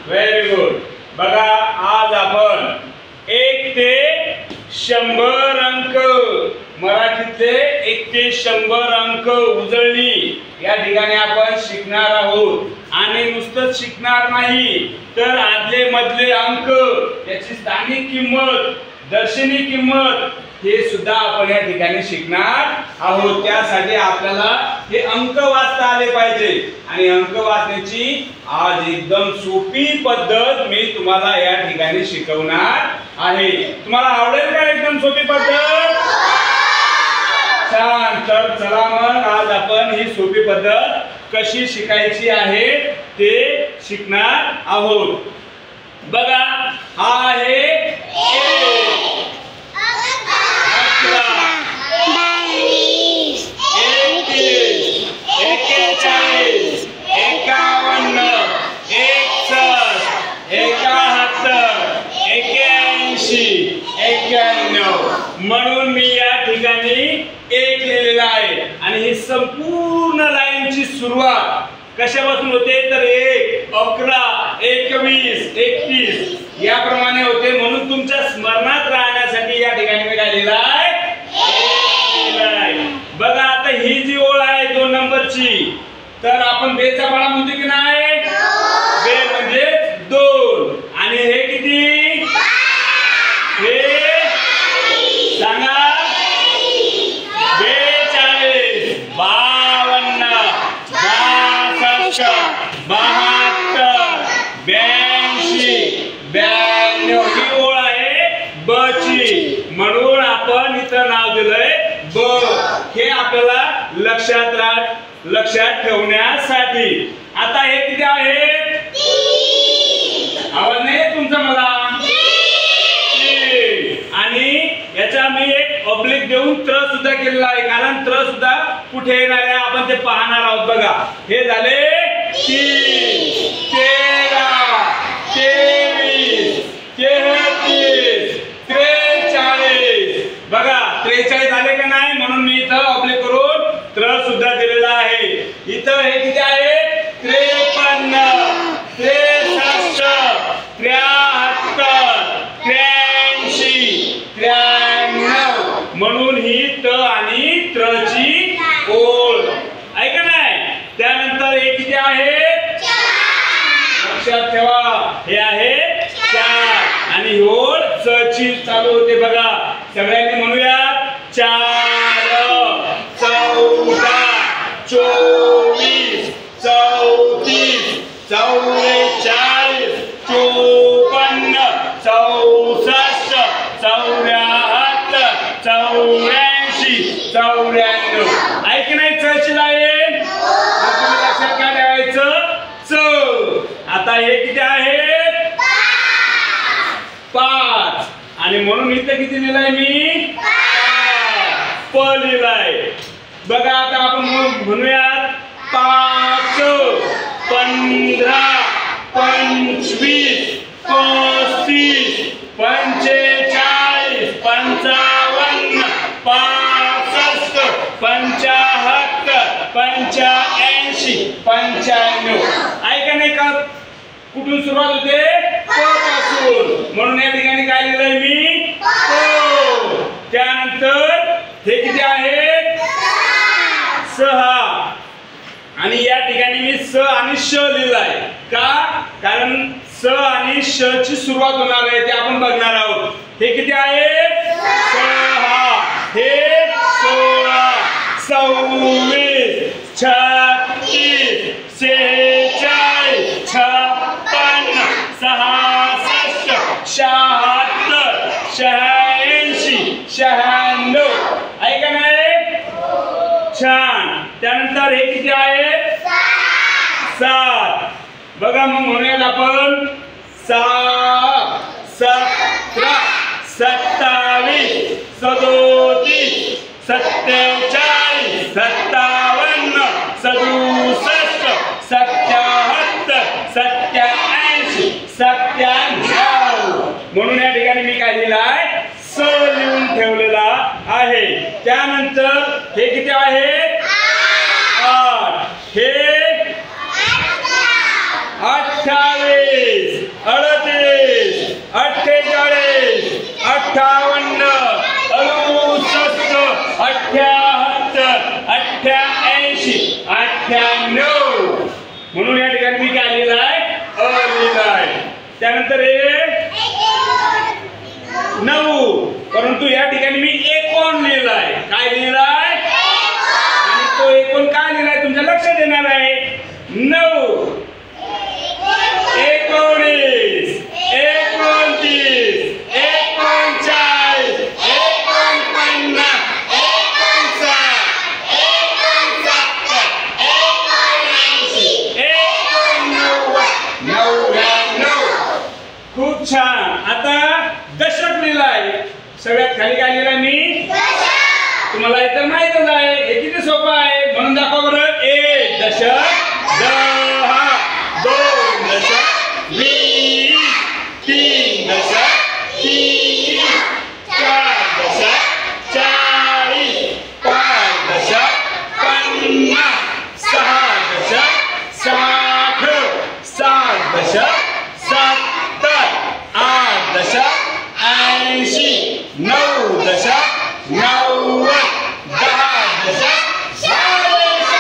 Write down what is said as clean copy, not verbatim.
Very good. बघा आज आपण 1 ते 100 अंक मराठीतले 1 ते 100 अंक उजळणी या ठिकाणी आपण शिकणार आहोत. आणि नुसतंच शिकणार नाही तर आदले मधले अंक, त्याची स्थानिक किंमत, दर्शनी किंमत हे सुद्धा आपण या ठिकाणी शिकणार आहोत. त्यासाठी आपल्याला हे अंक वाचता आले पाहिजे. आणि अंक वाचण्याची आज एकदम सोपी पद्धत मी तुम्हाला या ठिकाणी शिकवणार आहे. तुम्हाला आवडेल का एकदम सोपी पद्धत? छान. तर चला मग आज आपण ही सोपी पद्धत कशी शिकायची आहे ते शिकणार आहोत. बघा हा आहे 91. म्हणून मी या ठिकाणी 1 लिहिलेला आहे. आणि ही संपूर्ण लाईनची सुरुवात कशापासून होते तर 1, 11, 21, 31 याप्रमाणे होते. म्हणून तुमच्या स्मरणात राहण्यासाठी या ठिकाणी मी काय लिहिलं आहे? बघा आता ही जी ओळ आहे 2 नंबरची, तर आपण बेचा पाडा म्हणतो की नाही? बे म्हणजे 2. आणि हे किती? हे सांगा. 42, 52, 62, 72, 82 ही ओळ आहे ब ची. म्हणून आपण इथं नाव दिलंय ब. हे आपल्याला लक्षात ठेवण्यासाठी. आता हे किती आहे? आवाज नाही तुमचा मला? आणि याचा मी एक ऑब्लिक देऊन त्र सुद्धा केलेला आहे, कारण त्र सुद्धा कुठे येणार आहे आपण ते पाहणार आहोत. बघा हे झाले 3, 13, 23, 33, 43. बघा 43 झाले का नाही? म्हणून मी इथं ऑब्लिक करून त्र सुद्धा दिलेला आहे. इथं हे किती आहे? 53, 63, 73, 83, 93. म्हणून ही त आणि त्र ची ओळ आहे का नाही? त्यानंतर हे किती आहे? 4. लक्षात ठेवा हे आहे 4. आणि ही ओळ च ची चालू होते. बघा सगळ्यांनी म्हणूया 4, 14, 24, 34, 44, 54, 64, 74, 84, 94. ऐक नाही चची लाईन? तुम्ही लक्षात काय ठेवायचं? च. आता हे किती आहे? 5. आणि म्हणून इथं किती लिहिलंय मी? प लिहिलंय. बघा आता आपण म्हणूयात 5, 15, 25, 35, 45, 55, 65, 75, 85, 95. ऐका नाही का कुठून सुरुवात होते? प पासून. म्हणून या ठिकाणी काय लिहिलंय मी? प. त्यानंतर हे किती आहे? 6. आणि या ठिकाणी मी स आणि श लिहिलाय. का? कारण स आणि श ची सुरुवात होणार आहे ते आपण बघणार आहोत. हे किती आहे? 6. हे 16, 26, 36, 46, 56, 66, 77, 86, 96. ऐका नाही? छान. त्यानंतर हे किती आहे? 7. बघा मग म्हणूयात आपण 6, 17, 27, 37, 47, 57, 67, 77, 87, 97. म्हणून या ठिकाणी मी काय लिहिलंय? स लिहून ठेवलेला आहे. त्यानंतर हे किती आहे? 8. हे 28, 98. म्हणून या ठिकाणी मी काय लिहिलाय अ लिहिलाय. त्यानंतर हे 9 परंतु या ठिकाणी मी 1 लिहिलाय. काय लिहिलाय आणि तो 1 काय लिहिलाय तुमच्या लक्षात येणार आहे. 9 19 29 39 49 खूप छान. आता दशक लिहिलाय. सगळ्यात खाली काय लिहिलाय मी तुम्हाला इतर माहितच आहे. हे किती सोपं आहे म्हणून दाखवा बरं. 1 दशक 10 2 दशक 20 3 दशक 30 4 दशक 40 5 दशक 50